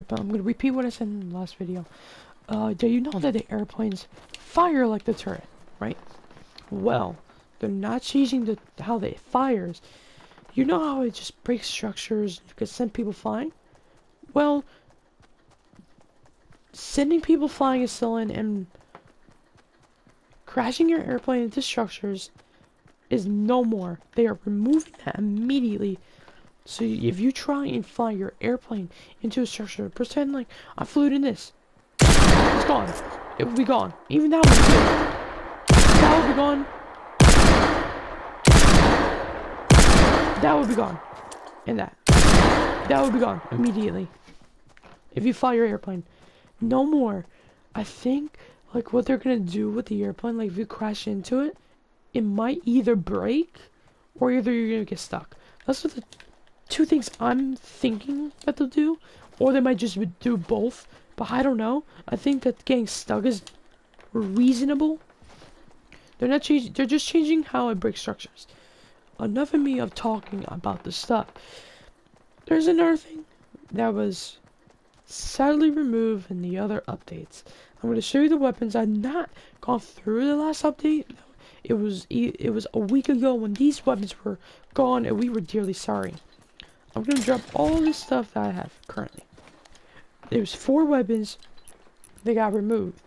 but I'm gonna repeat what I said in the last video. Do you know that the airplanes fire like the turret, right? Well, they're not changing how they fires. You know how it just breaks structures, you could send people flying? Well, sending people flying is still in, and crashing your airplane into structures is no more. They are removing that immediately. So if you try and fly your airplane into a structure, pretend like I flew it in this, it's gone. It will be gone. Even that one too. That will be gone. That will be gone. And that will be gone immediately. If you fly your airplane. No more. I think like what they're gonna do with the airplane, like if you crash into it, it might either break or either you're gonna get stuck. That's what the two things I'm thinking that they'll do, or they might just do both, but I don't know. I think that getting stuck is reasonable. They're not changing, they're just changing how it breaks structures. Enough of me of talking about this stuff. There's another thing that was sadly removed in the other updates. I'm going to show you the weapons. I've not gone through the last update. It was a week ago when these weapons were gone and we were dearly sorry. I'm going to drop all this stuff that I have currently. There's 4 weapons that got removed.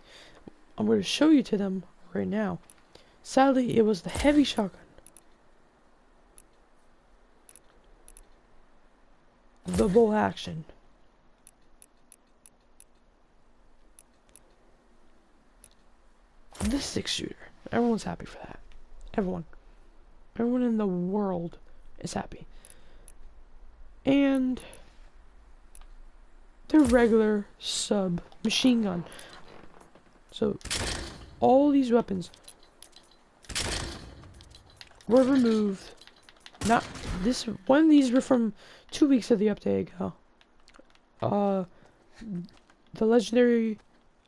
I'm going to show you to them right now. Sadly, it was the heavy shotgun, the bolt action, the 6-shooter. Everyone's happy for that. Everyone in the world is happy. And the regular sub machine gun. So all these weapons were removed. Not this one of these were from 2 weeks of the update ago. The legendary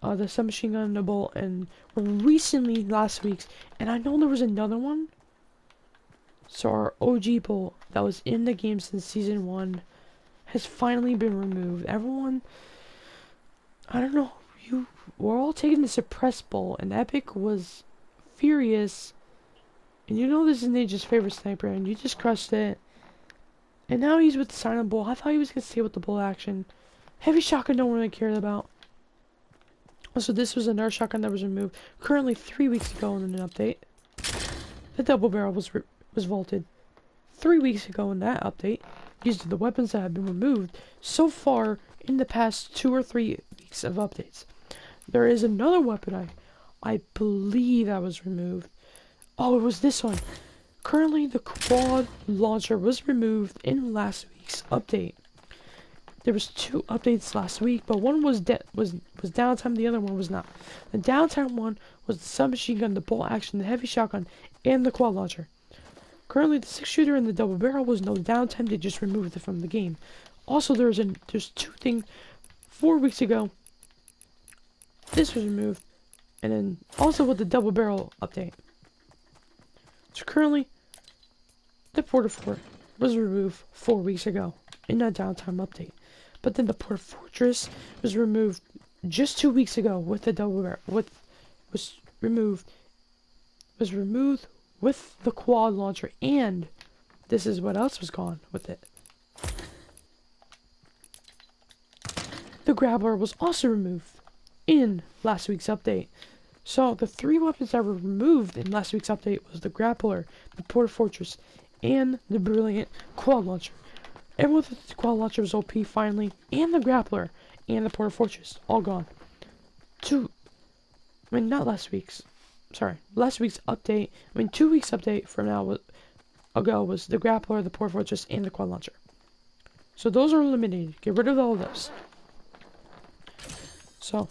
the submachine gun, the bolt, and recently last week's, and I know there was another one. So our OG bolt that was in the game since season 1 has finally been removed. Everyone, I don't know, we're all taking the suppressed bolt, and Epic was furious. And you know this is Ninja's favorite sniper, and you just crushed it. And now he's with the silent bolt. I thought he was gonna stay with the bolt action. Heavy shotgun, no one really cared about. So this was another shotgun that was removed currently 3 weeks ago in an update. The double barrel was vaulted 3 weeks ago in that update. These are the weapons that have been removed so far in the past 2 or 3 weeks of updates. There is another weapon I believe that was removed. Oh, it was this one. Currently the quad launcher was removed in last week's update. There was 2 updates last week, but one was downtime, the other one was not. The downtime one was the submachine gun, the bolt action, the heavy shotgun, and the quad launcher. Currently, the 6-shooter and the double barrel was no downtime, they just removed it from the game. Also, there's 2 things 4 weeks ago. This was removed, and then also with the double barrel update. So currently, the Porta Fort was removed 4 weeks ago in that downtime update. But then the Porta Fortress was removed just 2 weeks ago with the double barrel. Was removed with the quad launcher, and this is what else was gone with it. The grappler was also removed in last week's update. So the 3 weapons that were removed in last week's update was the grappler, the Porta Fortress, and the brilliant quad launcher. Everyone thought the quad launcher was OP finally, and the grappler, and the Porta Fortress, all gone. Last week's update, 2 weeks update from now ago was the grappler, the Porta Fortress, and the quad launcher. So those are eliminated. Get rid of all those. So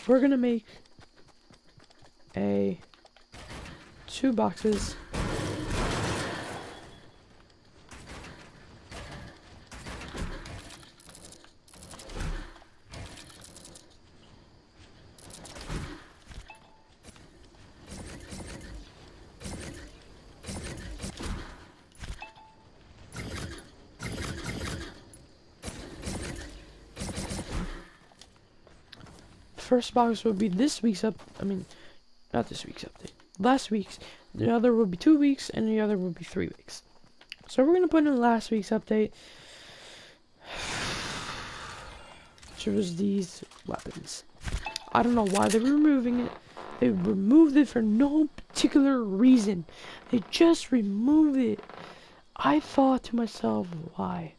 we're gonna make 2 boxes. first box would be this week's I mean, not this week's update. Last week's. The other would be 2 weeks, and the other would be 3 weeks. So we're gonna put in last week's update, which was these weapons. I don't know why they were removing it. They removed it for no particular reason. They just removed it. I thought to myself, why?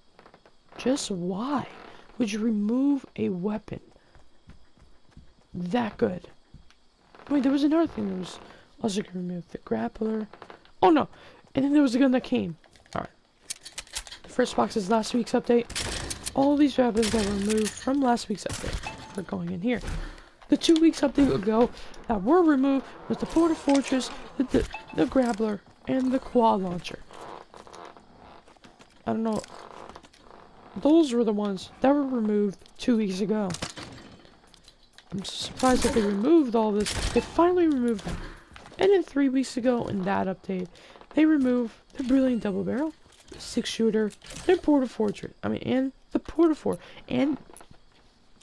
Just why would you remove a weapon that good? Wait, there was another thing that was also gonna remove the grappler. Oh no! And then there was a gun that came. Alright. The first box is last week's update. All these weapons that were removed from last week's update are going in here. The 2 weeks update ago that were removed was the Porta Fortress, the grappler, and the quad launcher. I don't know. Those were the ones that were removed 2 weeks ago. I'm surprised that they removed all this. They finally removed them. And then 3 weeks ago in that update, they removed the Brilliant Double Barrel, the 6-shooter, the Porta Fortress. And the Porta Fort. And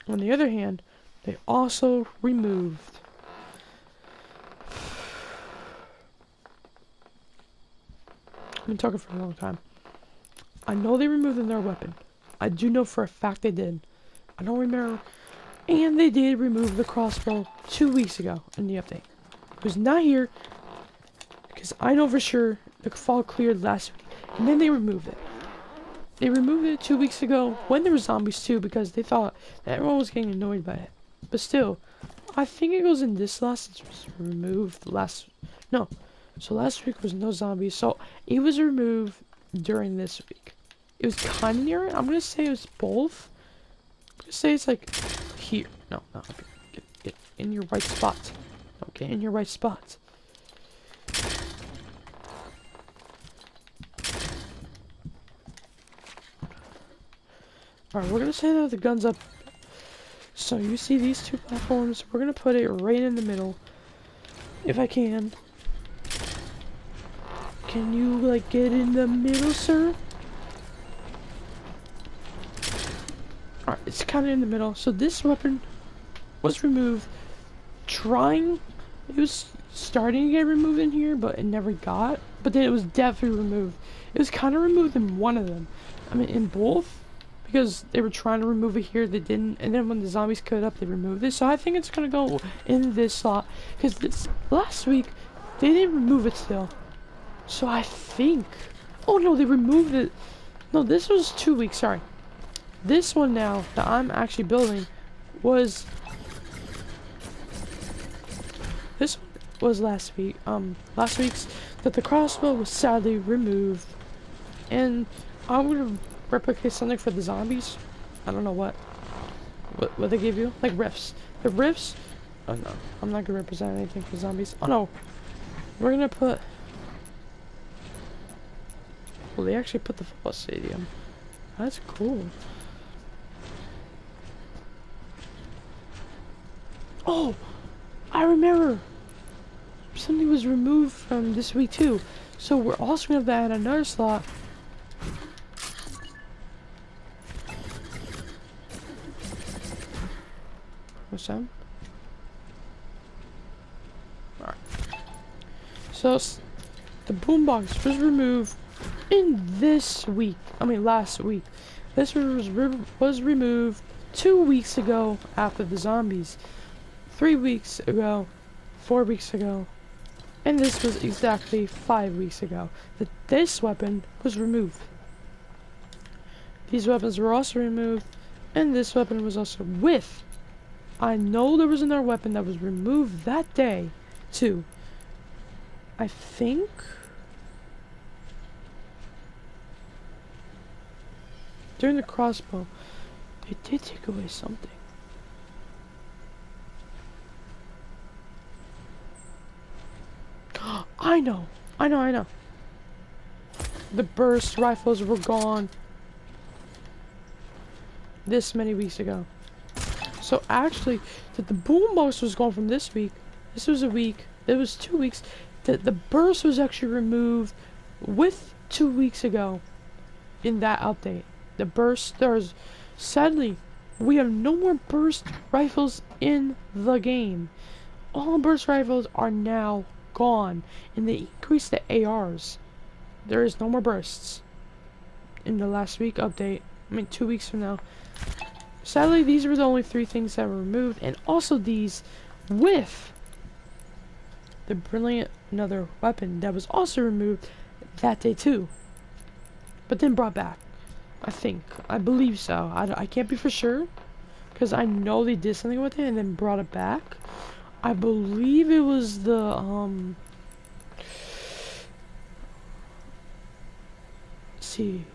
on the other hand, they also removed I've been talking for a long time. I know they removed their weapon. I do know for a fact they did. I don't remember. And they did remove the crossbow 2 weeks ago in the update. It was not here because I know for sure the fall cleared last week. And then they removed it. They removed it 2 weeks ago when there were zombies too because they thought that everyone was getting annoyed by it. But still, I think it goes in this slot since it was removed last... No. So last week was no zombies. So it was removed during this week. It was kind of near it. I'm going to say it was both. I'm going to say it's like here. No. Get in your right spot. Okay, in your right spot. Alright, we're going to say that the gun's up. So you see these two platforms, we're gonna put it right in the middle. If I can. Can you like get in the middle, sir? Alright, it's kinda in the middle. So this weapon was removed. It was starting to get removed in here, but it never got. But then it was definitely removed. It was kinda removed in one of them. In both. Because they were trying to remove it here, they didn't, and then when the zombies cut up, they removed it. So I think it's gonna go in this slot. Because this last week, they didn't remove it still. So I think... Oh no, they removed it. No, this was 2 weeks, sorry. This one now, that I'm actually building, was... This one was last week. Last week's, that the crossbow was sadly removed. And I'm gonna replicate something for the zombies. I don't know what they gave you. Like rifts. The rifts. Oh no, I'm not gonna represent anything for zombies. Oh no, we're gonna put. Well, they actually put the football stadium. That's cool. Oh, I remember. Something was removed from this week too. So we're also gonna add another slot. What's that? Alright. So the boombox was removed in this week. Last week. This was removed 2 weeks ago after the zombies. 3 weeks ago. 4 weeks ago. And this was exactly 5 weeks ago that this weapon was removed. These weapons were also removed, and this weapon was also with. I know there was another weapon that was removed that day, too. I think... During the crossbow, they did take away something. I know. The burst rifles were gone this many weeks ago. So actually, the boombox was gone from this week. This was a week. It was 2 weeks. The burst was actually removed with 2 weeks ago in that update. The burst, sadly, We have no more burst rifles in the game. All burst rifles are now gone, and they increased the ARs. There is no more bursts in the last week update. I mean, 2 weeks from now. Sadly, these were the only 3 things that were removed, and also these with the brilliant another weapon that was also removed that day too, but then brought back. I believe so. I can't be for sure, because I know they did something with it and then brought it back. I believe it was the let's see.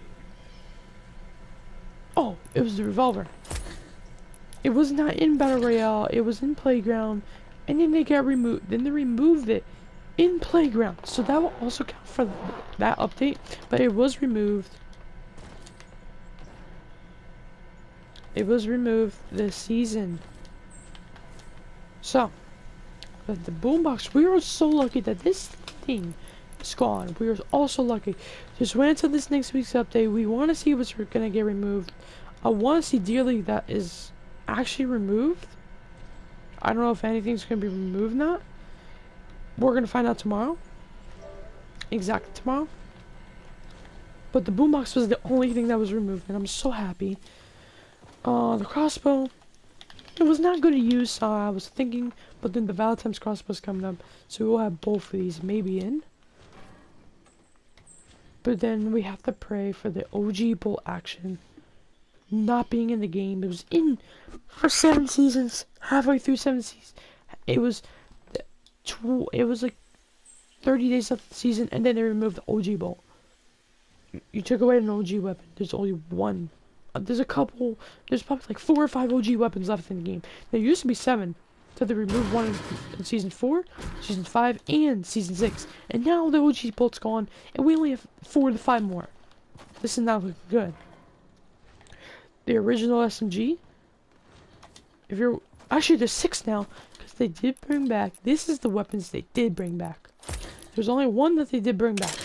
Oh, it was the revolver. It was not in Battle Royale, it was in Playground, and then they got removed. Then they removed it in Playground. So that will also count for that update, but it was removed. It was removed this season. So, the boombox, we were so lucky that this thing is gone. We were also lucky. Just wait until this next week's update. We want to see what's going to get removed. I want to see dearly that is actually removed. I don't know if anything's going to be removed or not. We're going to find out tomorrow. Exactly tomorrow. But the boombox was the only thing that was removed, and I'm so happy. The crossbow, it was not good to use, so I was thinking, but then the Valentine's crossbow's coming up, so we'll have both of these maybe in. But then we have to pray for the OG bolt action not being in the game. It was in for 7 seasons, halfway through 7 seasons. It was like 30 days of the season, and then they removed the OG bolt. You took away an OG weapon. There's only one. There's probably like 4 or 5 OG weapons left in the game. There used to be 7. So they removed one in Season 4, Season 5, and Season 6. And now the OG bolt's gone, and we only have 4 to 5 more. This is not looking good. The original SMG, actually there's 6 now, because they did bring back, this is the weapons they did bring back. There's only one that they did bring back.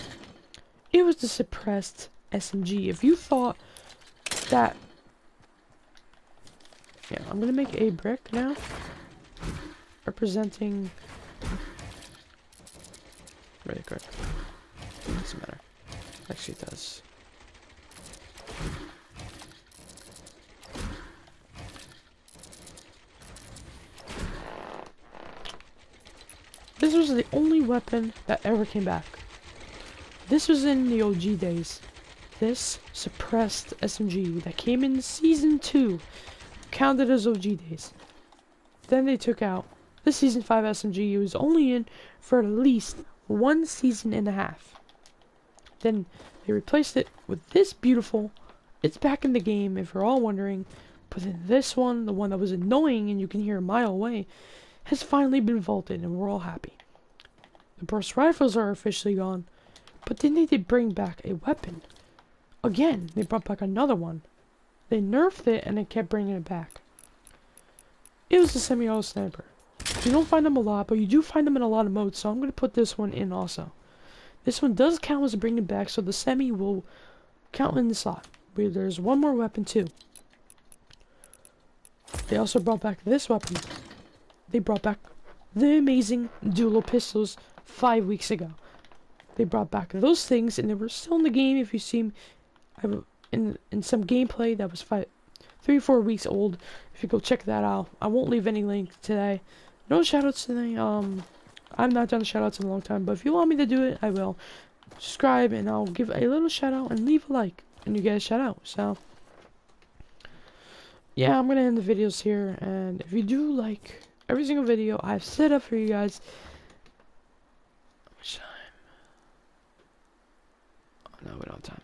It was the suppressed SMG. If you thought that, yeah, I'm gonna make a brick now representing really quick. It doesn't matter. Actually it does. This was the only weapon that ever came back. This was in the OG days. This suppressed SMG that came in Season 2 counted as OG days. Then they took out the Season 5 SMG. It was only in for at least 1 season and a half. Then they replaced it with this beautiful, it's back in the game if you're all wondering, but then this one, the one that was annoying and you can hear a mile away, has finally been vaulted and we're all happy. The burst rifles are officially gone, but then they did bring back a weapon. Again, they brought back another one. They nerfed it and they kept bringing it back. It was the semi-auto sniper. You don't find them a lot, but you do find them in a lot of modes, so I'm going to put this one in also. This one does count as bringing it back, so the semi will count in the slot. But there's one more weapon too. They also brought back this weapon. They brought back the amazing dual pistols 5 weeks ago. They brought back those things, and they were still in the game. If you see in some gameplay that was 3 or 4 weeks old, if you go check that out, I won't leave any link today. No shoutouts today. I've not done shoutouts in a long time, but if you want me to do it, I will. Subscribe, and I'll give a little shout out and leave a like, and you get a shout out. So yeah, I'm gonna end the videos here, and if you do like every single video I've set up for you guys. How much time? Oh, no, we don't have time.